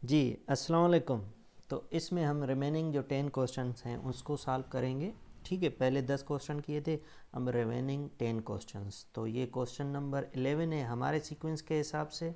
जी अस्सलाम वालेकुम। तो इसमें हम रिमेनिंग जो 10 क्वेश्चंस हैं उसको सॉल्व करेंगे। ठीक है, पहले 10 क्वेश्चन किए थे, अब रिमेनिंग 10 क्वेश्चंस। तो ये क्वेश्चन नंबर 11 है हमारे सीक्वेंस के हिसाब से,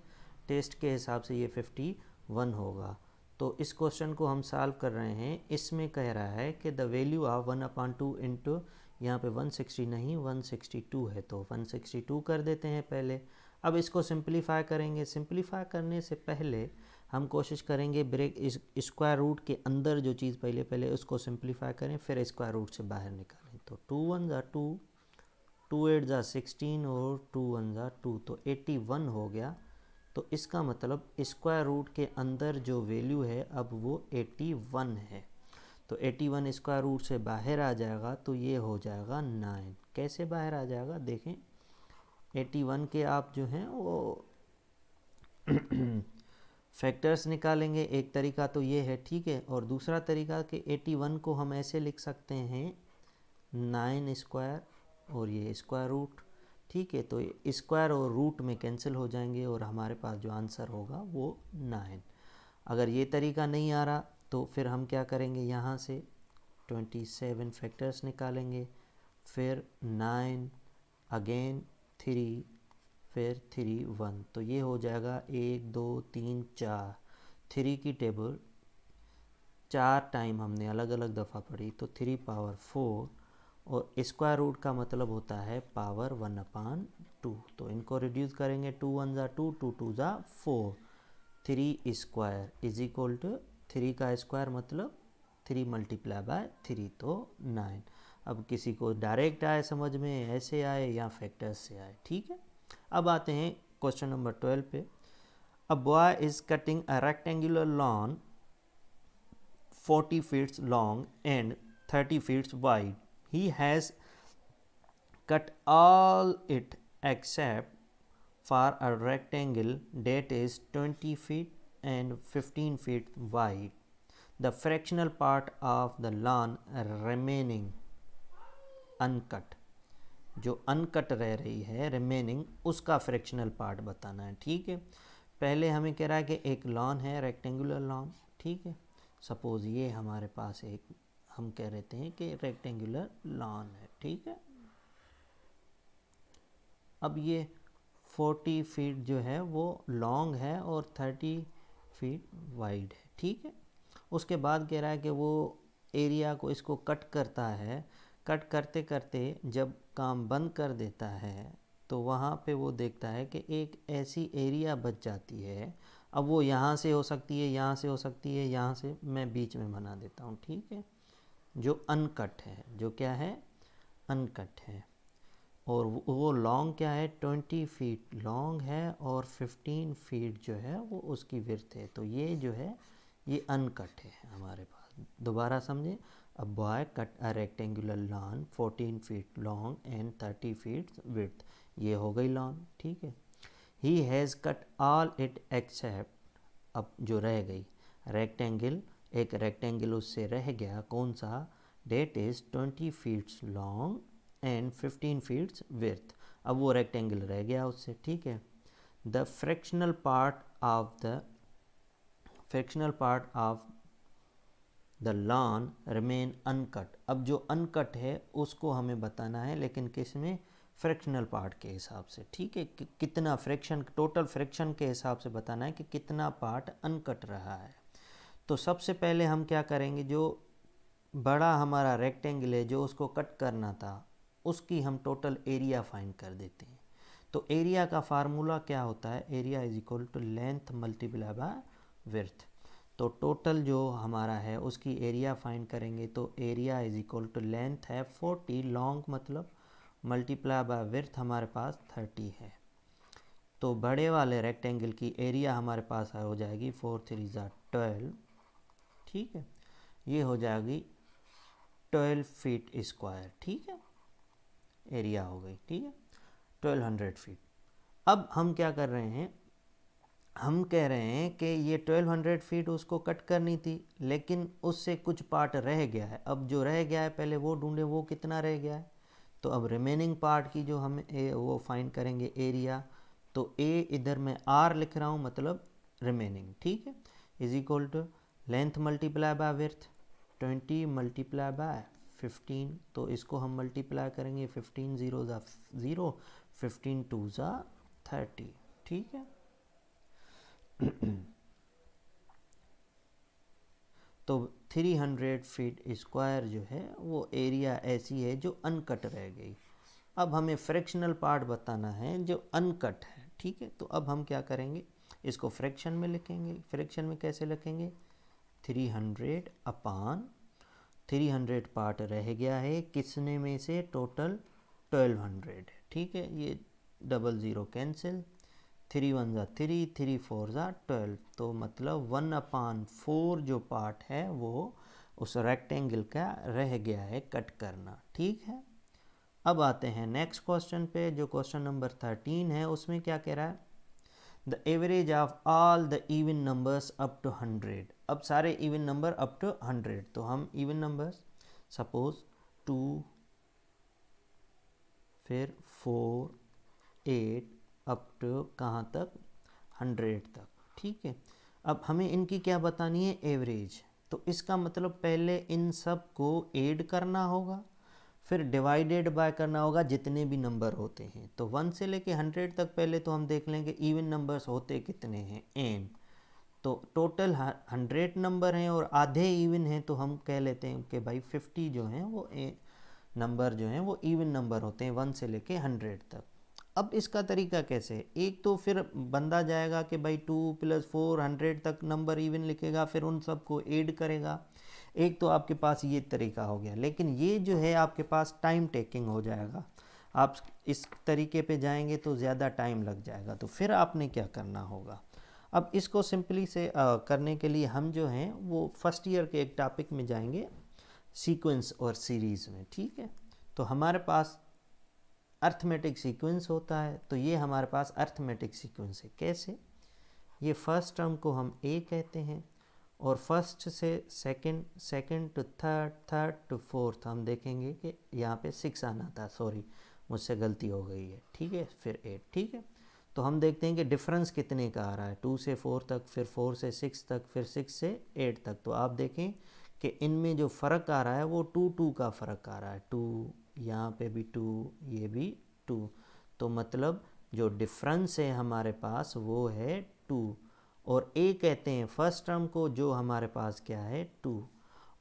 टेस्ट के हिसाब से ये 51 होगा। तो इस क्वेश्चन को हम सॉल्व कर रहे हैं। इसमें कह रहा है कि द वैल्यू ऑफ 1/2 इंटू, यहाँ पे 160 नहीं 162 है, तो 162 कर देते हैं पहले। अब इसको सिंप्लीफाई करेंगे। सिंप्लीफाई करने से पहले हम कोशिश करेंगे ब्रेक इस स्क्वायर रूट के अंदर जो चीज़ पहले उसको सिंप्लीफाई करें, फिर स्क्वायर रूट से बाहर निकालें। तो 2 1 ज़ा 2, 2 8 ज़ा 16 और 2 1 ज़ा 2, तो 81 हो गया। तो इसका मतलब स्क्वायर रूट के अंदर जो वैल्यू है अब वो 81 है। तो 81 स्क्वायर रूट से बाहर आ जाएगा तो ये हो जाएगा 9। कैसे बाहर आ जाएगा देखें। 81 के आप जो हैं वो फैक्टर्स निकालेंगे। एक तरीका तो ये है, ठीक है। और दूसरा तरीका कि 81 को हम ऐसे लिख सकते हैं 9 स्क्वायर और ये स्क्वायर रूट, ठीक है। तो स्क्वायर और रूट में कैंसिल हो जाएंगे और हमारे पास जो आंसर होगा वो 9। अगर ये तरीका नहीं आ रहा तो फिर हम क्या करेंगे, यहाँ से 27 फैक्टर्स निकालेंगे, फिर 9 अगेन 3, फिर 3 1, तो ये हो जाएगा 1 2 3 4। 3 की टेबल 4 टाइम हमने अलग अलग दफ़ा पढ़ी, तो 3 पावर 4, और स्क्वायर रूट का मतलब होता है पावर 1/2। तो इनको रिड्यूस करेंगे, 2 1 ज़ा 2, 2 2 ज़ा 4, 3 स्क्वायर इज इक्वल टू 3 का स्क्वायर मतलब 3 मल्टीप्लाई बाय 3, तो 9। अब किसी को डायरेक्ट आए समझ में, ऐसे आए या फैक्टर्स से आए, ठीक है। अब आते हैं क्वेश्चन नंबर 12 पे। A boy is cutting a rectangular lawn 40 feet long and 30 feet wide. He has cut all it except for a rectangle that is 20 feet and 15 feet wide. The fractional part of the lawn remaining uncut, जो uncut रह रही है remaining, उसका fractional part बताना है, ठीक है। पहले हमें कह रहा है कि एक लॉन है, रेक्टेंगुलर लॉन, ठीक है। सपोज़ ये हमारे पास एक, हम कह रहे हैं कि रेक्टेंगुलर लॉन है, ठीक है। अब ये 40 फीट जो है वो लॉन्ग है और 30 फीट वाइड है, ठीक है। उसके बाद कह रहा है कि वो एरिया को इसको कट करता है। कट करते करते जब काम बंद कर देता है तो वहाँ पे वो देखता है कि एक ऐसी एरिया बच जाती है। अब वो यहाँ से हो सकती है, यहाँ से हो सकती है, यहाँ से, मैं बीच में बना देता हूँ, ठीक है। जो अनकट है, जो क्या है, अनकट है। और वो लॉन्ग क्या है, 20 फीट लॉन्ग है और 15 फीट जो है वो उसकी विड्थ है। तो ये जो है ये अनकट है हमारे पास। दोबारा समझें। A boy cut a rectangular lawn 14 feet long and 30 feet width, ये हो गई लॉन, ठीक है। He has cut all it except, अब जो रह गई रेक्टेंगल, एक रेक्टेंगल उससे रह गया, कौन सा, that is 20 feets long and 15 feets width. अब वो रेक्टेंगल रह गया उससे, ठीक है। The fractional part of the lawn remain uncut. अब जो अनकट है उसको हमें बताना है, लेकिन किस में, फ्रैक्शनल पार्ट के हिसाब से, ठीक है। कितना फ्रैक्शन, टोटल फ्रैक्शन के हिसाब से बताना है कि कितना पार्ट अनकट रहा है। तो सबसे पहले हम क्या करेंगे, जो बड़ा हमारा रेक्टेंगल है जो उसको कट करना था, उसकी हम टोटल एरिया फाइंड कर देते हैं। तो एरिया का फार्मूला क्या होता है, area is equal to length multiply by width. तो टोटल जो हमारा है उसकी एरिया फाइंड करेंगे, तो area is equal to length है 40 लॉन्ग मतलब, मल्टीप्लाई बाय विड्थ हमारे पास 30 है। तो बड़े वाले रेक्टेंगल की एरिया हमारे पास हो जाएगी 4 3 ज़ा 12, ठीक है। ये हो जाएगी 12 फीट स्क्वायर, ठीक है। एरिया हो गई, ठीक है, 1200 फीट। अब हम क्या कर रहे हैं, हम कह रहे हैं कि ये 1200 फीट उसको कट करनी थी, लेकिन उससे कुछ पार्ट रह गया है। अब जो रह गया है पहले वो ढूंढे, वो कितना रह गया है। तो अब रिमेनिंग पार्ट की जो हम वो फाइंड करेंगे एरिया। तो ए इधर मैं आर लिख रहा हूँ, मतलब रिमेनिंग, ठीक है। Is equal to length multiply by width 20 multiply by 15, तो इसको हम मल्टीप्लाई करेंगे 15 0 ज़ा 0, 15 2 ज़ा 30, ठीक है। तो 300 फीट स्क्वायर जो है वो एरिया ऐसी है जो अनकट रह गई। अब हमें फ्रैक्शनल पार्ट बताना है जो अनकट है, ठीक है। तो अब हम क्या करेंगे, इसको फ्रैक्शन में लिखेंगे। फ्रैक्शन में कैसे लिखेंगे, 300 अपान 300 पार्ट रह गया है किसने में से, टोटल 1200 है, ठीक है। ये 00 कैंसिल, 3 1 ज़ा 3, 3 4 ज़ा 12, तो मतलब 1/4 जो पार्ट है वो उस रेक्टेंगल का रह गया है कट करना, ठीक है। अब आते हैं नेक्स्ट क्वेश्चन पे, जो क्वेश्चन नंबर 13 है। उसमें क्या कह रहा है, the average of all the even numbers up to 100। अब सारे इवन नंबर अप टू 100, तो हम इवन नंबर्स सपोज 2, फिर 4, 8 अप टू कहाँ तक, 100 तक, ठीक है। अब हमें इनकी क्या बतानी है, एवरेज। तो इसका मतलब पहले इन सब को ऐड करना होगा, फिर डिवाइडेड बाय करना होगा जितने भी नंबर होते हैं। तो 1 से लेके 100 तक पहले तो हम देख लेंगे इवन नंबर्स होते कितने हैं, n। तो टोटल 100 नंबर हैं और आधे इवन हैं, तो हम कह लेते हैं कि भाई 50 जो हैं वो नंबर जो हैं वो इवन नंबर होते हैं 1 से लेके 100 तक। अब इसका तरीका कैसे, एक तो फिर बंदा जाएगा कि भाई 2 + 4 100 तक नंबर इवन लिखेगा, फिर उन सबको ऐड करेगा। एक तो आपके पास ये तरीका हो गया, लेकिन ये जो है आपके पास टाइम टेकिंग हो जाएगा। आप इस तरीके पे जाएंगे तो ज़्यादा टाइम लग जाएगा। तो फिर आपने क्या करना होगा, अब इसको सिंपली से करने के लिए हम जो हैं वो फर्स्ट ईयर के एक टॉपिक में जाएंगे, सीक्वेंस और सीरीज़ में, ठीक है। तो हमारे पास अर्थमेटिक सीक्वेंस होता है, तो ये हमारे पास अर्थमेटिक सीक्वेंस है। कैसे, ये फर्स्ट टर्म को हम ए कहते हैं, और फर्स्ट से second, second to third, third to fourth हम देखेंगे कि यहाँ पे 6 आना था, सॉरी मुझसे गलती हो गई है, ठीक है। फिर 8, ठीक है। तो हम देखते हैं कि डिफरेंस कितने का आ रहा है, 2 से 4 तक, फिर 4 से 6 तक, फिर 6 से 8 तक। तो आप देखें कि इनमें जो फ़र्क आ रहा है वो 2 2 का फ़र्क आ रहा है, 2 यहाँ पे भी 2, ये भी 2। तो मतलब जो डिफरेंस है हमारे पास वो है 2, और ए कहते हैं फर्स्ट टर्म को जो हमारे पास क्या है 2,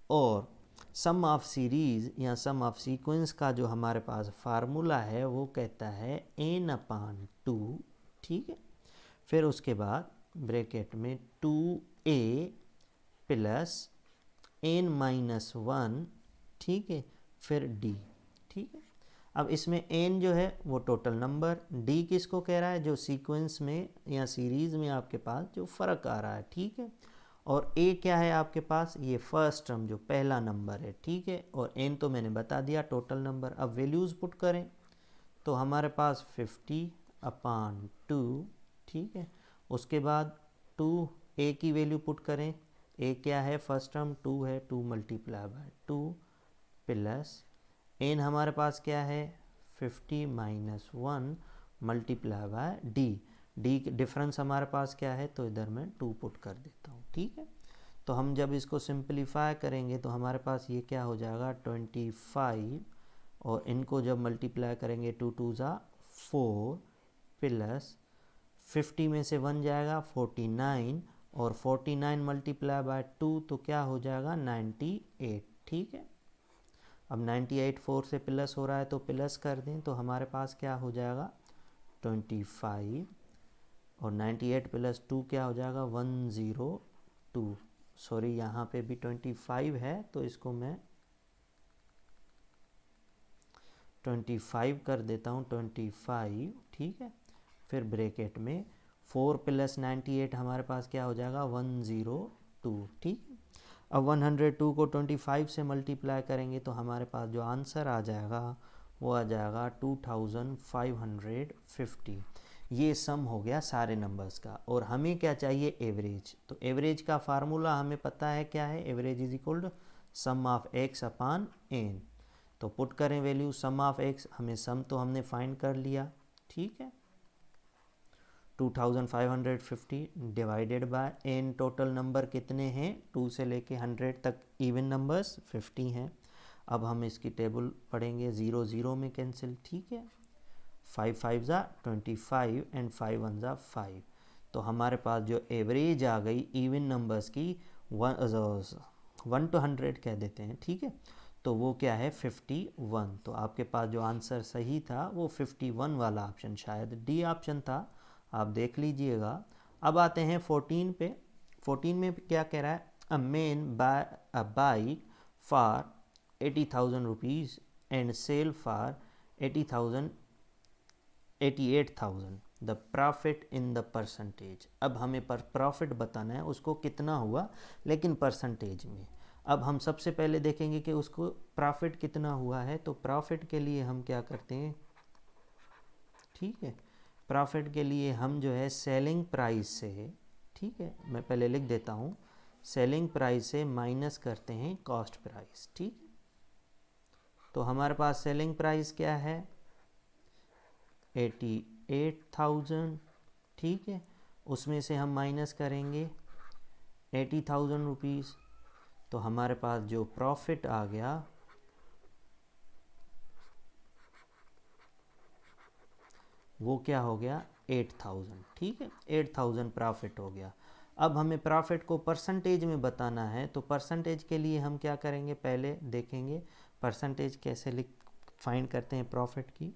और सम ऑफ सीरीज़ या सम ऑफ सीक्वेंस का जो हमारे पास फार्मूला है वो कहता है n/2, ठीक है। फिर उसके बाद ब्रैकेट में 2a प्लस n-1, ठीक है, फिर d, ठीक है। अब इसमें n जो है वो टोटल नंबर, d किसको कह रहा है, जो सीक्वेंस में या सीरीज़ में आपके पास जो फ़र्क आ रहा है, ठीक है। और a क्या है आपके पास, ये फर्स्ट टर्म जो पहला नंबर है, ठीक है। और n तो मैंने बता दिया टोटल नंबर। अब वैल्यूज़ पुट करें तो हमारे पास 50/2, ठीक है। उसके बाद 2 a की वैल्यू पुट करें, a क्या है, फर्स्ट टर्म 2 है, 2 मल्टीप्लाई बाय 2 प्लस n हमारे पास क्या है 50 - 1 मल्टीप्लाई बाय d डिफरेंस हमारे पास क्या है, तो इधर मैं 2 पुट कर देता हूँ, ठीक है। तो हम जब इसको सिंपलीफाई करेंगे तो हमारे पास ये क्या हो जाएगा 25, और इनको जब मल्टीप्लाई करेंगे 2 2 ज़ा 4 प्लस 50 में से 1 जाएगा 49, और 49 मल्टीप्लाई बाय 2 तो क्या हो जाएगा 98, ठीक है। अब 98 4 से प्लस हो रहा है तो प्लस कर दें, तो हमारे पास क्या हो जाएगा 25, और 98 + 2 क्या हो जाएगा 102, सॉरी यहाँ पे भी 25 है तो इसको मैं 25 कर देता हूँ, 25, ठीक है। फिर ब्रैकेट में 4 + 98 हमारे पास क्या हो जाएगा 102, ठीक है। अब 102 को 25 से मल्टीप्लाई करेंगे तो हमारे पास जो आंसर आ जाएगा वो आ जाएगा 2550। ये सम हो गया सारे नंबर्स का, और हमें क्या चाहिए एवरेज। तो एवरेज का फार्मूला हमें पता है क्या है, average is equal to sum of x/n। तो पुट करें वैल्यू सम ऑफ x, हमें सम तो हमने फाइंड कर लिया, ठीक है। 2550 divided by n, total number कितने हैं 2 से लेके 100 तक इवन नंबर्स 50 हैं। अब हम इसकी टेबल पढ़ेंगे, 0 0 में कैंसिल, ठीक है, 5 5 ज़ा 25 एंड 5 1 ज़ा 5। तो हमारे पास जो एवरेज आ गई इवन नंबर्स की 1 to 100 कह देते हैं, ठीक है, तो वो क्या है 51। तो आपके पास जो आंसर सही था वो 51 वाला ऑप्शन, शायद डी ऑप्शन था, आप देख लीजिएगा। अब आते हैं 14 पे। 14 में क्या कह रहा है, a man buy a bike for 80,000 rupees and sell for 88,000 the profit in the percentage. अब हमें प्रॉफिट बताना है, उसको कितना हुआ लेकिन परसेंटेज में। अब हम सबसे पहले देखेंगे कि उसको प्रॉफिट कितना हुआ है। तो प्रॉफिट के लिए हम क्या करते हैं, ठीक है, प्रॉफिट के लिए हम जो है सेलिंग प्राइस से, ठीक है, मैं पहले लिख देता हूँ, सेलिंग प्राइस से माइनस करते हैं कॉस्ट प्राइस, ठीक है। तो हमारे पास सेलिंग प्राइस क्या है 88,000, ठीक है, उसमें से हम माइनस करेंगे 80,000 रुपीज़, तो हमारे पास जो प्रॉफिट आ गया वो क्या हो गया 8,000, ठीक है, 8,000 प्रॉफिट हो गया। अब हमें प्रॉफिट को परसेंटेज में बताना है, तो परसेंटेज के लिए हम क्या करेंगे, पहले देखेंगे परसेंटेज कैसे फाइंड करते हैं प्रॉफिट की।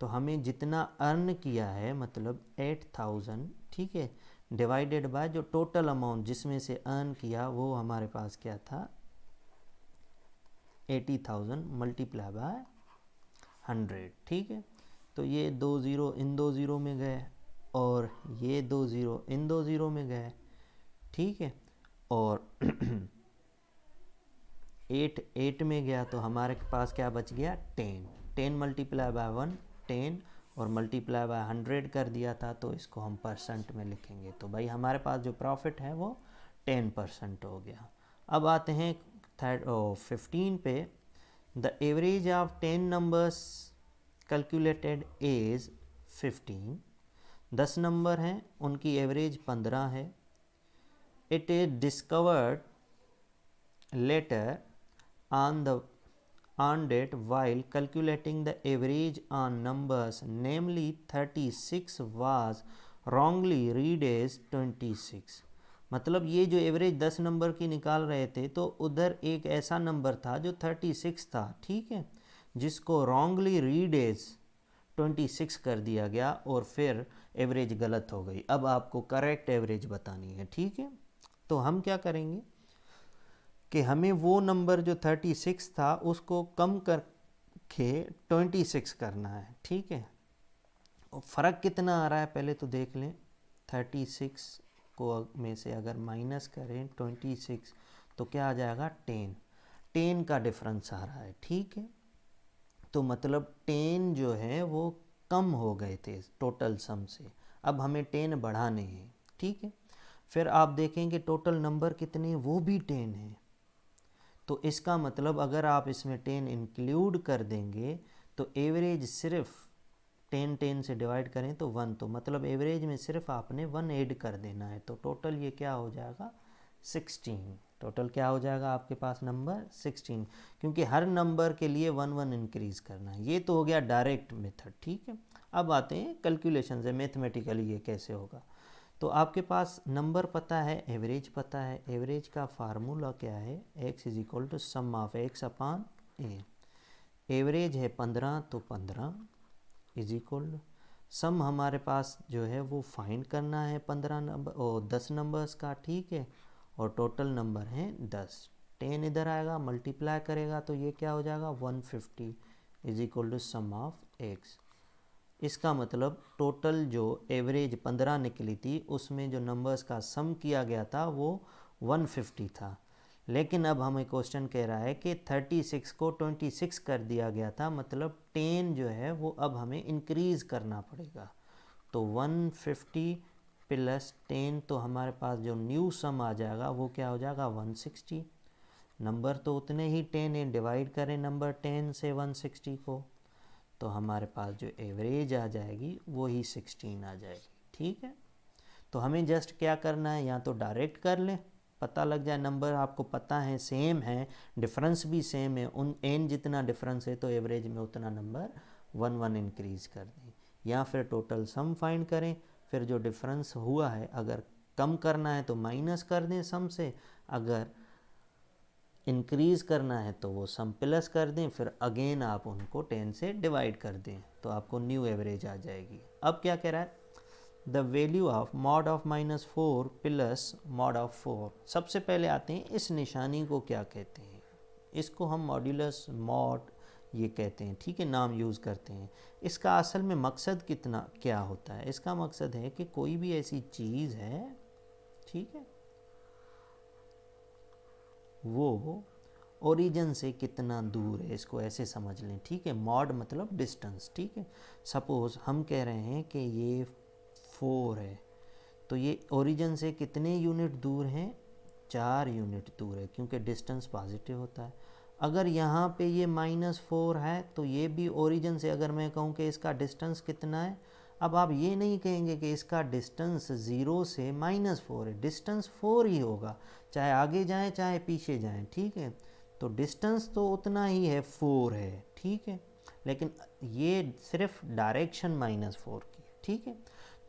तो हमें जितना अर्न किया है मतलब 8,000, ठीक है, डिवाइडेड बाय जो टोटल अमाउंट जिसमें से अर्न किया वो हमारे पास क्या था 80,000 मल्टीप्लाई बाय 100, ठीक है। तो ये 2 ज़ीरो इन 2 ज़ीरो में गए और ये 2 ज़ीरो इन 2 ज़ीरो में गए, ठीक है, और 8 में गया तो हमारे पास क्या बच गया 10 मल्टीप्लाई बाय 1 10 और मल्टीप्लाई बाय 100 कर दिया था, तो इसको हम परसेंट में लिखेंगे। तो भाई हमारे पास जो प्रॉफिट है वो 10% हो गया। अब आते हैं 15 पे। The average of 10 numbers calculated is 15। 10 number हैं, उनकी एवरेज 15 है। It is discovered letter on date while calculating the average on numbers, namely 36 was wrongly read as 26। मतलब ये जो एवरेज 10 नंबर की निकाल रहे थे तो उधर एक ऐसा नंबर था जो 36 था, ठीक है, जिसको रॉन्गली रीड एज 26 कर दिया गया और फिर एवरेज गलत हो गई। अब आपको करेक्ट एवरेज बतानी है, ठीक है। तो हम क्या करेंगे कि हमें वो नंबर जो 36 था उसको कम करके 26 करना है, ठीक है। और फ़र्क कितना आ रहा है पहले तो देख लें। 36 को में से अगर माइनस करें 26 तो क्या आ जाएगा 10 का डिफरेंस आ रहा है, ठीक है। तो मतलब 10 जो है वो कम हो गए थे टोटल सम से, अब हमें 10 बढ़ाने हैं, ठीक है। फिर आप देखेंगे टोटल नंबर कितने हैं, वो भी 10 है। तो इसका मतलब अगर आप इसमें 10 इंक्लूड कर देंगे तो एवरेज सिर्फ 10 से डिवाइड करें तो 1, तो मतलब एवरेज में सिर्फ आपने 1 ऐड कर देना है। तो टोटल ये क्या हो जाएगा 16। टोटल क्या हो जाएगा आपके पास नंबर 16, क्योंकि हर नंबर के लिए 1 इंक्रीज करना है। ये तो हो गया डायरेक्ट मेथड, ठीक है। अब आते हैं कैलकुलेशन से, मैथमेटिकली ये कैसे होगा। तो आपके पास नंबर पता है, एवरेज पता है। एवरेज का फार्मूला क्या है, x is equal to sum of x upon a. Average है 15 तो 15 इज इक्वल टू सम, हमारे पास जो है वो फाइंड करना है 15 नंबर और 10 नंबर्स का, ठीक है, और टोटल नंबर हैं 10। 10 इधर आएगा मल्टीप्लाई करेगा तो ये क्या हो जाएगा 150 is equal to sum of x। इसका मतलब टोटल जो एवरेज 15 निकली थी उसमें जो नंबर्स का सम किया गया था वो 150 था। लेकिन अब हमें क्वेश्चन कह रहा है कि 36 को 26 कर दिया गया था, मतलब 10 जो है वो अब हमें इंक्रीज करना पड़ेगा। तो 150 प्लस 10, तो हमारे पास जो न्यू सम आ जाएगा वो क्या हो जाएगा 160। नंबर तो उतने ही 10 है, डिवाइड करें नंबर 10 से 160 को, तो हमारे पास जो एवरेज आ जाएगी वो ही 16 आ जाएगी, ठीक है। तो हमें जस्ट क्या करना है, या तो डायरेक्ट कर लें, पता लग जाए नंबर आपको पता है सेम है, डिफरेंस भी सेम है, उन n जितना डिफरेंस है तो एवरेज में उतना नंबर 1 इंक्रीज कर दें, या फिर टोटल सम फाइंड करें, फिर जो डिफरेंस हुआ है अगर कम करना है तो माइनस कर दें सम से, अगर इंक्रीज करना है तो वो सम प्लस कर दें, फिर अगेन आप उनको 10 से डिवाइड कर दें तो आपको न्यू एवरेज आ जाएगी। अब क्या कह रहा है, the value of mod of -4 plus mod of 4। सबसे पहले आते हैं इस निशानी को क्या कहते हैं, इसको हम मॉड्यूलस मॉड ये कहते हैं, ठीक है, नाम यूज़ करते हैं। इसका असल में मकसद कितना क्या होता है, इसका मकसद है कि कोई भी ऐसी चीज़ है, ठीक है, वो ओरिजिन से कितना दूर है, इसको ऐसे समझ लें, ठीक है। मॉड मतलब डिस्टेंस, ठीक है। सपोज हम कह रहे हैं कि ये 4 है, तो ये ओरिजिन से कितने यूनिट दूर हैं, 4 यूनिट दूर है, क्योंकि डिस्टेंस पॉजिटिव होता है। अगर यहाँ पे ये -4 है तो ये भी ओरिजिन से, अगर मैं कहूँ कि इसका डिस्टेंस कितना है, अब आप ये नहीं कहेंगे कि इसका डिस्टेंस 0 से -4 है, डिस्टेंस 4 ही होगा, चाहे आगे जाएं चाहे पीछे जाएं, ठीक है। तो डिस्टेंस तो उतना ही है, 4 है, ठीक है, लेकिन ये सिर्फ डायरेक्शन -4 की है, ठीक है।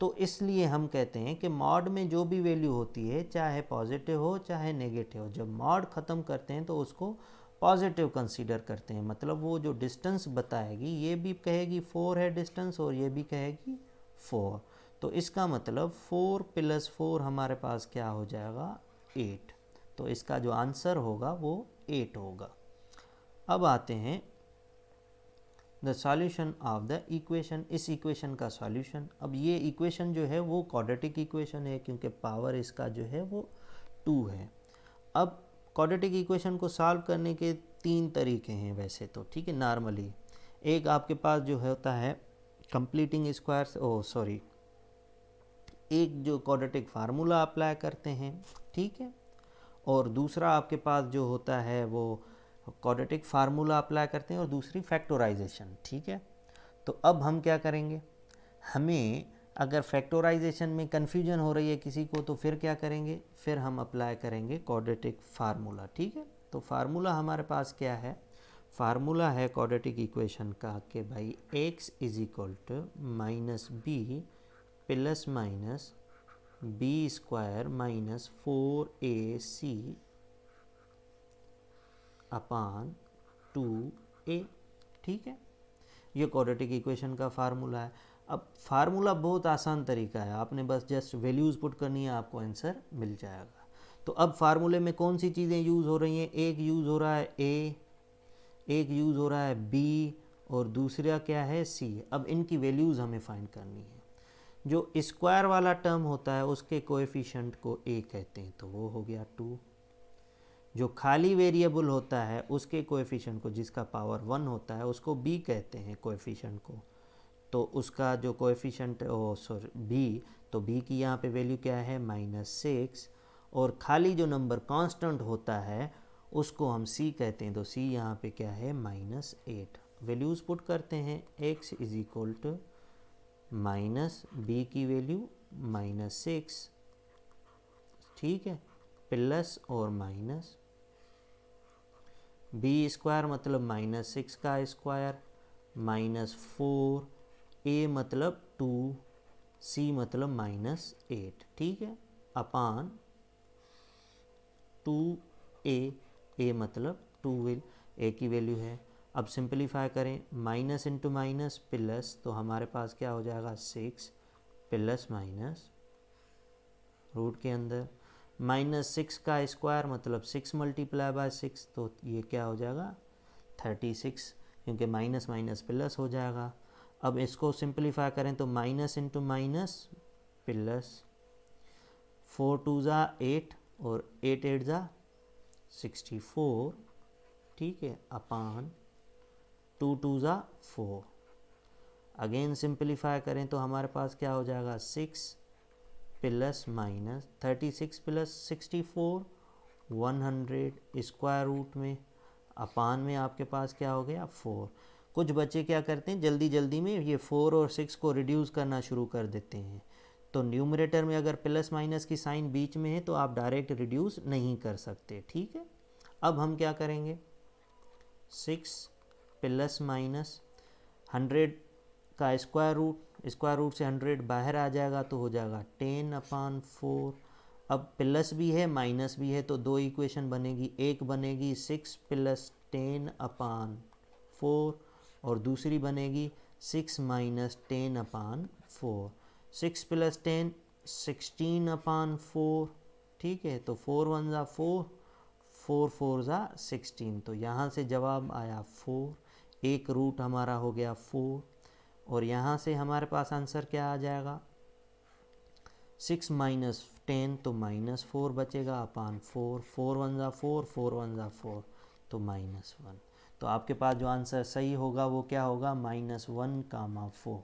तो इसलिए हम कहते हैं कि मॉड में जो भी वैल्यू होती है, चाहे पॉजिटिव हो चाहे नेगेटिव हो, जब मॉड ख़त्म करते हैं तो उसको पॉजिटिव कंसीडर करते हैं, मतलब वो जो डिस्टेंस बताएगी ये भी कहेगी 4 है डिस्टेंस और ये भी कहेगी 4, तो इसका मतलब 4 + 4 हमारे पास क्या हो जाएगा, 8। तो इसका जो आंसर होगा वो 8 होगा। अब आते हैं the solution of the equation, इस इक्वेशन का सॉल्यूशन। अब ये इक्वेशन जो है वो क्वाड्रेटिक इक्वेशन है, क्योंकि पावर इसका जो है वो 2 है। अब क्वाड्रेटिक इक्वेशन को सॉल्व करने के 3 तरीके हैं वैसे तो, ठीक है, नॉर्मली। एक आपके पास जो होता है कंप्लीटिंग स्क्वायर्स, एक जो क्वाड्रेटिक फार्मूला अप्लाई करते हैं, ठीक है, और दूसरा आपके पास जो होता है वो क्वाड्रेटिक फार्मूला अप्लाई करते हैं और दूसरी फैक्टराइजेशन, ठीक है। तो अब हम क्या करेंगे, हमें अगर फैक्टराइजेशन में कन्फ्यूजन हो रही है किसी को तो फिर क्या करेंगे, फिर हम अप्लाई करेंगे क्वाड्रेटिक फार्मूला, ठीक है। तो फार्मूला हमारे पास क्या है, फार्मूला है क्वाड्रेटिक इक्वेशन का कि भाई x = -b plus minus b² - 4ac अपान 2a, ठीक है। ये क्वाड्रेटिक इक्वेशन का फार्मूला है। अब फार्मूला बहुत आसान तरीका है, आपने बस जस्ट वैल्यूज़ पुट करनी है, आपको आंसर मिल जाएगा। तो अब फार्मूले में कौन सी चीज़ें यूज़ हो रही हैं, एक यूज़ हो रहा है a, एक यूज़ हो रहा है b और दूसरा क्या है c। अब इनकी वैल्यूज़ हमें फाइंड करनी है। जो स्क्वायर वाला टर्म होता है उसके कोएफिशिएंट को a कहते हैं, तो वो हो गया 2। जो खाली वेरिएबल होता है उसके कोएफिशिएंट को, जिसका पावर 1 होता है, उसको b कहते हैं कोएफिशिएंट को, तो उसका जो कोएफिशिएंट b, तो b की यहाँ पे वैल्यू क्या है, -6, और खाली जो नंबर कांस्टेंट होता है उसको हम c कहते हैं, तो c यहाँ पे क्या है, -8। वैल्यूज़ पुट करते हैं, x = -b की वैल्यू -6, ठीक है, प्लस और माइनस b² मतलब -6 का स्क्वायर -4, a मतलब 2, c मतलब -8, ठीक है, अपान 2a, a मतलब 2 a की वैल्यू है। अब सिंपलीफाई करें, माइनस इंटू माइनस प्लस, तो हमारे पास क्या हो जाएगा, 6 प्लस माइनस रूट के अंदर -6 का स्क्वायर मतलब 6 × 6, तो ये क्या हो जाएगा, 36, क्योंकि माइनस माइनस प्लस हो जाएगा। अब इसको सिंपलीफाई करें तो माइनस इंटू माइनस प्लस, 4 × 2 = 8 और 8 × 8 = 64, ठीक है, अपान 2 × 2 = 4। अगेन सिंपलीफाई करें तो हमारे पास क्या हो जाएगा, 6 plus minus 36 plus 64, 100 square root में, अपान में आपके पास क्या हो गया, 4। कुछ बच्चे क्या करते हैं, जल्दी जल्दी में ये 4 और 6 को रिड्यूस करना शुरू कर देते हैं, तो न्यूमरेटर में अगर प्लस माइनस की साइन बीच में है तो आप डायरेक्ट रिड्यूस नहीं कर सकते, ठीक है। अब हम क्या करेंगे, 6 प्लस माइनस 100 का स्क्वायर रूट से 100 बाहर आ जाएगा तो हो जाएगा 10/4। अब प्लस भी है माइनस भी है तो दो इक्वेशन बनेगी, एक बनेगी 6 + 10/4 और दूसरी बनेगी 6 - 10/4। 6 + 10 16/4, ठीक है। तो 4 1 ज़ा 4, 4 4 ज़ा 16, तो यहाँ से जवाब आया 4, एक रूट हमारा हो गया 4। और यहाँ से हमारे पास आंसर क्या आ जाएगा, 6 - 10 तो -4 बचेगा अपान 4, 4 1 ज़ा 4, 4 1 ज़ा 4 तो -1। तो आपके पास जो आंसर सही होगा वो क्या होगा, -1, 4।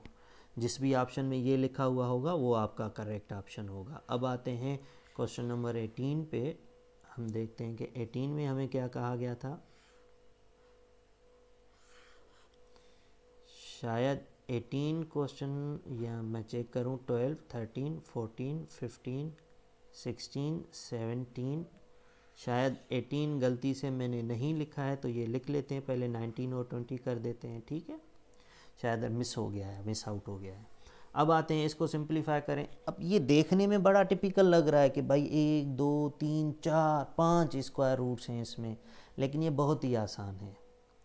जिस भी ऑप्शन में ये लिखा हुआ होगा वो आपका करेक्ट ऑप्शन होगा। अब आते हैं क्वेश्चन नंबर 18 पे। हम देखते हैं कि 18 में हमें क्या कहा गया था। शायद 18 क्वेश्चन, या मैं चेक करूं, 12 13 14 15 16 17, शायद 18 गलती से मैंने नहीं लिखा है तो ये लिख लेते हैं, पहले 19 और 20 कर देते हैं, ठीक है। शायद मिस हो गया है, मिस आउट हो गया है। अब आते हैं इसको सिंप्लीफाई करें। अब ये देखने में बड़ा टिपिकल लग रहा है कि भाई 1 2 3 4 5 स्क्वायर रूट्स हैं इसमें, लेकिन ये बहुत ही आसान है,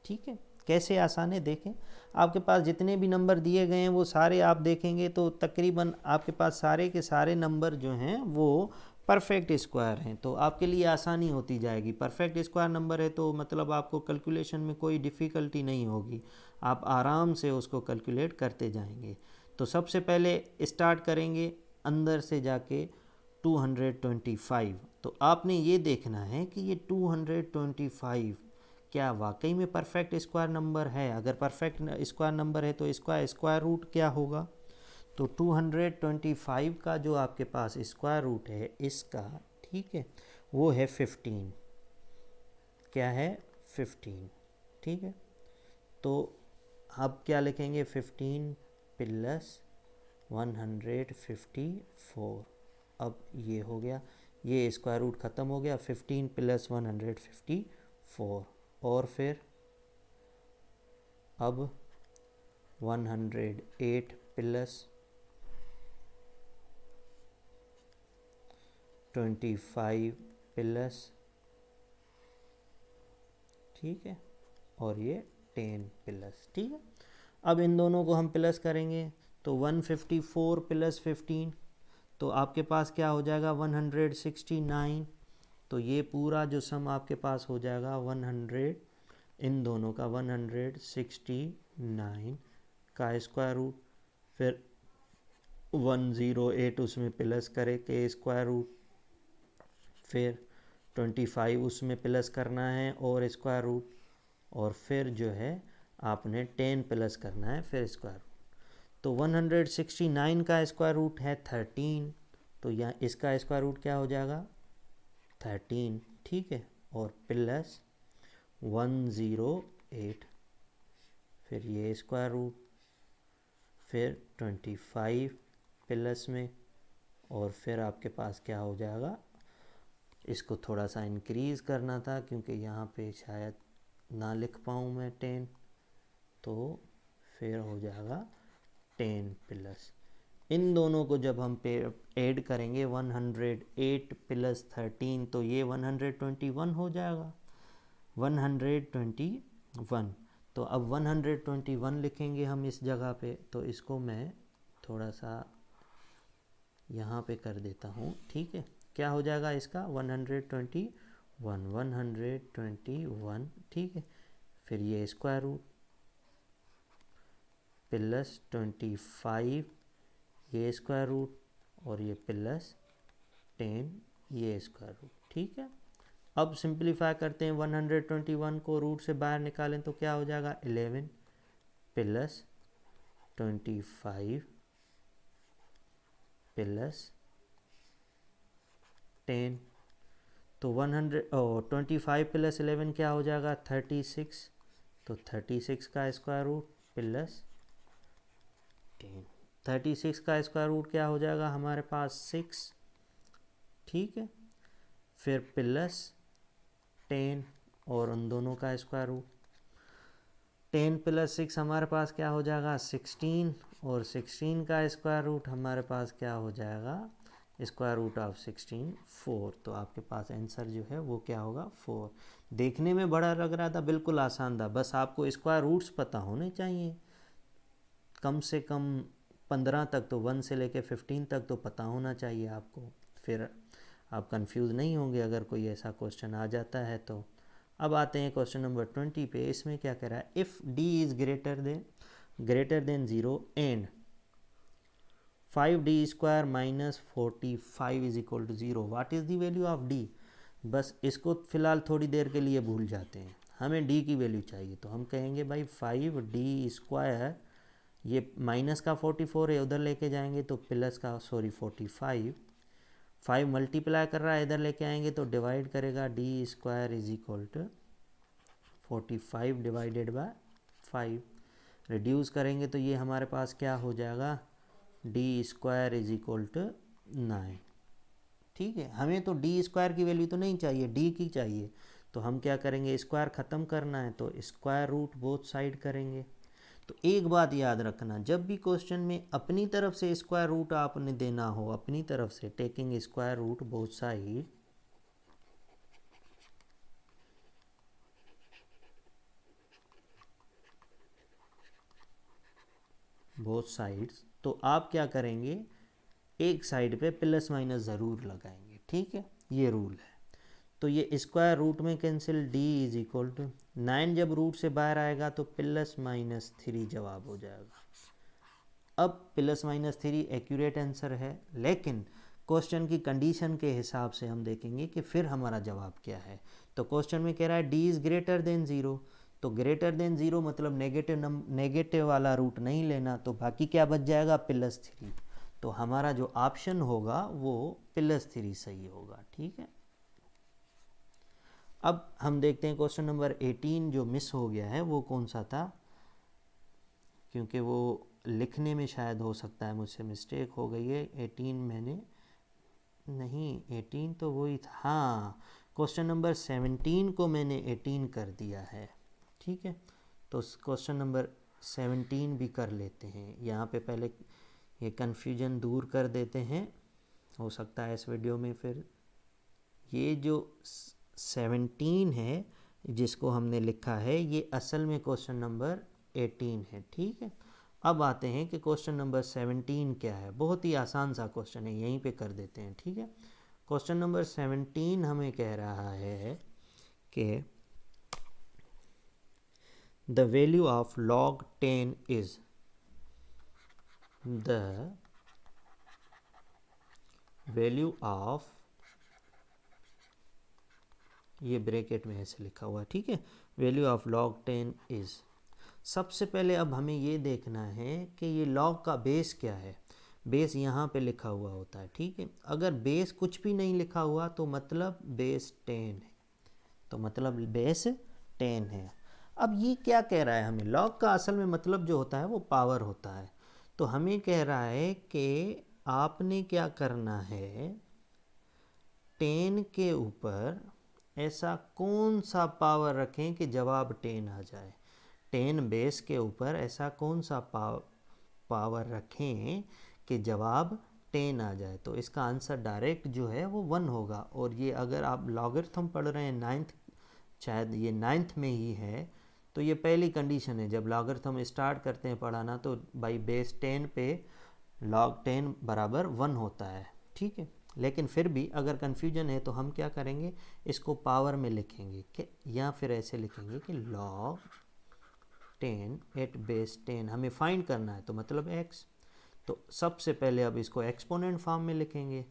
ठीक है। कैसे आसान है देखें, आपके पास जितने भी नंबर दिए गए हैं वो सारे आप देखेंगे तो तकरीबन आपके पास सारे के सारे नंबर जो हैं वो परफेक्ट स्क्वायर हैं, तो आपके लिए आसानी होती जाएगी। परफेक्ट स्क्वायर नंबर है तो मतलब आपको कैलकुलेशन में कोई डिफ़िकल्टी नहीं होगी, आप आराम से उसको कैलकुलेट करते जाएंगे। तो सबसे पहले स्टार्ट करेंगे अंदर से जाके 225। तो आपने ये देखना है कि ये 225 क्या वाकई में परफेक्ट स्क्वायर नंबर है। अगर परफेक्ट स्क्वायर नंबर है तो इसका स्क्वायर रूट क्या होगा। तो 225 का जो आपके पास स्क्वायर रूट है इसका, ठीक है, वो है 15। क्या है, 15, ठीक है। तो अब क्या लिखेंगे, 15 + 154। अब ये हो गया, ये स्क्वायर रूट ख़त्म हो गया, 15 + 154। और फिर अब 108 + 25 +, ठीक है, और ये 10 +, ठीक है। अब इन दोनों को हम प्लस करेंगे तो 154 + 15, तो आपके पास क्या हो जाएगा, 169। तो ये पूरा जो सम आपके पास हो जाएगा 100, इन दोनों का 169 का स्क्वायर रूट, फिर 108 उसमें प्लस करे के स्क्वायर रूट, फिर 25 उसमें प्लस करना है और स्क्वायर रूट, और फिर जो है आपने 10 प्लस करना है फिर स्क्वायर रूट। तो 169 का स्क्वायर रूट है 13, तो यहाँ इसका स्क्वायर रूट क्या हो जाएगा, 13, ठीक है, और प्लस 108, फिर ये स्क्वायर रूट, फिर 25 प्लस में, और फिर आपके पास क्या हो जाएगा, इसको थोड़ा सा इंक्रीज़ करना था क्योंकि यहाँ पे शायद ना लिख पाऊँ मैं 10, तो फिर हो जाएगा 10 प्लस, इन दोनों को जब हम पे ऐड करेंगे 108 + 13 तो ये 121 हो जाएगा, 121। तो अब 121 लिखेंगे हम इस जगह पे, तो इसको मैं थोड़ा सा यहाँ पे कर देता हूँ, ठीक है। क्या हो जाएगा इसका, 121, 121, ठीक है, फिर ये स्क्वायर रूट प्लस 25 ये स्क्वायर रूट, और ये प्लस 10 ये स्क्वायर रूट, ठीक है। अब सिंप्लीफाई करते हैं, 121 को रूट से बाहर निकालें तो क्या हो जाएगा, 11 + 25 + 10, तो 25 + 11 क्या हो जाएगा, 36, तो 36 का स्क्वायर रूट प्लस 10, 36 का स्क्वायर रूट क्या हो जाएगा हमारे पास 6, ठीक है, फिर प्लस 10 और उन दोनों का स्क्वायर रूट, 10 प्लस 6 हमारे पास क्या हो जाएगा 16, और 16 का स्क्वायर रूट हमारे पास क्या हो जाएगा स्क्वायर रूट ऑफ 16 4। तो आपके पास आंसर जो है वो क्या होगा 4। देखने में बड़ा लग रहा था, बिल्कुल आसान था, बस आपको स्क्वायर रूट्स पता होने चाहिए, कम से कम 15 तक तो 1 से लेके 15 तक तो पता होना चाहिए आपको, फिर आप कंफ्यूज नहीं होंगे अगर कोई ऐसा क्वेश्चन आ जाता है तो। अब आते हैं क्वेश्चन नंबर 20 पे। इसमें क्या कह रहा है, if d is greater than 0 and 5d square minus 45 is equal to 0, what is the value of d. बस इसको फिलहाल थोड़ी देर के लिए भूल जाते हैं, हमें डी की वैल्यू चाहिए, तो हम कहेंगे भाई 5d स्क्वायर, ये माइनस का 44 है उधर लेके जाएंगे तो प्लस का 45, 5 मल्टीप्लाई कर रहा है इधर लेके आएंगे तो डिवाइड करेगा, d square is equal to 45 divided by 5, reduce करेंगे तो ये हमारे पास क्या हो जाएगा d square is equal to 9, ठीक है। हमें तो डी स्क्वायर की वैल्यू तो नहीं चाहिए, डी की चाहिए, तो हम क्या करेंगे, स्क्वायर ख़त्म करना है तो स्क्वायर रूट बोथ साइड करेंगे। तो एक बात याद रखना, जब भी क्वेश्चन में अपनी तरफ से स्क्वायर रूट आपने देना हो, अपनी तरफ से taking square root both sides, तो आप क्या करेंगे, एक साइड पे प्लस माइनस ज़रूर लगाएंगे, ठीक है, ये रूल है। तो ये स्क्वायर रूट में cancel, d is equal to 9, जब रूट से बाहर आएगा तो प्लस माइनस 3 जवाब हो जाएगा। अब प्लस माइनस 3 एक्यूरेट आंसर है, लेकिन क्वेश्चन की कंडीशन के हिसाब से हम देखेंगे कि फिर हमारा जवाब क्या है। तो क्वेश्चन में कह रहा है डी इज़ ग्रेटर देन 0, तो ग्रेटर देन 0 मतलब नेगेटिव वाला रूट नहीं लेना, तो बाकी क्या बच जाएगा +3, तो हमारा जो ऑप्शन होगा वो +3 सही होगा, ठीक है। अब हम देखते हैं क्वेश्चन नंबर 18 जो मिस हो गया है वो कौन सा था, क्योंकि वो लिखने में शायद हो सकता है मुझसे मिस्टेक हो गई है। 18 मैंने नहीं, 18 तो वही था, हाँ, क्वेश्चन नंबर 17 को मैंने 18 कर दिया है, ठीक है। तो क्वेश्चन नंबर 17 भी कर लेते हैं, यहाँ पे पहले ये कन्फ्यूजन दूर कर देते हैं, हो सकता है इस वीडियो में फिर ये जो 17 है जिसको हमने लिखा है ये असल में क्वेश्चन नंबर 18 है, ठीक है। अब आते हैं कि क्वेश्चन नंबर 17 क्या है, बहुत ही आसान सा क्वेश्चन है, यहीं पे कर देते हैं, ठीक है। क्वेश्चन नंबर 17 हमें कह रहा है कि the value of log 10 is the value of, ये ब्रैकेट में ऐसे लिखा हुआ है, ठीक है, वैल्यू ऑफ log 10 इज। सबसे पहले अब हमें ये देखना है कि ये log का बेस क्या है, बेस यहाँ पे लिखा हुआ होता है, ठीक है। अगर बेस कुछ भी नहीं लिखा हुआ तो मतलब बेस 10 है, तो मतलब बेस 10 है। अब ये क्या कह रहा है हमें, log का असल में मतलब जो होता है वो पावर होता है, तो हमें कह रहा है कि आपने क्या करना है, 10 के ऊपर ऐसा कौन सा पावर रखें कि जवाब 10 आ जाए, 10 बेस के ऊपर ऐसा कौन सा पावर रखें कि जवाब 10 आ जाए। तो इसका आंसर डायरेक्ट जो है वो 1 होगा, और ये अगर आप लॉगरिथम पढ़ रहे हैं 9th, शायद ये 9th में ही है, तो ये पहली कंडीशन है, जब लॉगरिथम स्टार्ट करते हैं पढ़ाना तो बाई बेस 10 पे log 10 बराबर 1 होता है, ठीक है। लेकिन फिर भी अगर कन्फ्यूजन है तो हम क्या करेंगे, इसको पावर में लिखेंगे कि, या फिर ऐसे लिखेंगे कि log 10 एट बेस 10 हमें फाइंड करना है, तो मतलब x, तो सबसे पहले अब इसको एक्सपोनेंट फॉर्म में लिखेंगे,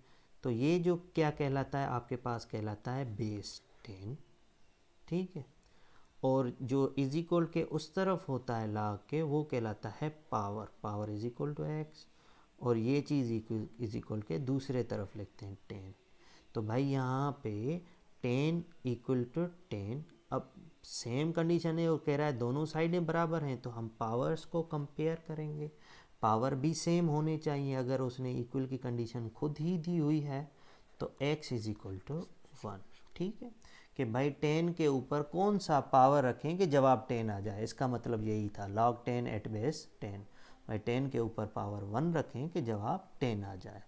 तो ये जो क्या कहलाता है आपके पास कहलाता है बेस 10, ठीक है। और जो इज इक्वल के उस तरफ होता है log के वो कहलाता है power, power is equal to x, और ये चीज़ इज इक्वल के दूसरे तरफ लिखते हैं 10। तो भाई यहाँ पे 10 इक्वल टू 10, अब सेम कंडीशन है, वो कह रहा है दोनों साइडें बराबर हैं, तो हम पावर्स को कंपेयर करेंगे। पावर भी सेम होने चाहिए। अगर उसने इक्वल की कंडीशन खुद ही दी हुई है तो x इज इक्वल टू 1। ठीक है कि भाई 10 के ऊपर कौन सा पावर रखें कि जवाब 10 आ जाए, इसका मतलब यही था log 10 एट बेस 10। भाई 10 के ऊपर पावर 1 रखें कि जवाब 10 आ जाए।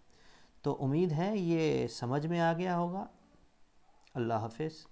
तो उम्मीद है ये समझ में आ गया होगा। अल्लाह हाफिज़।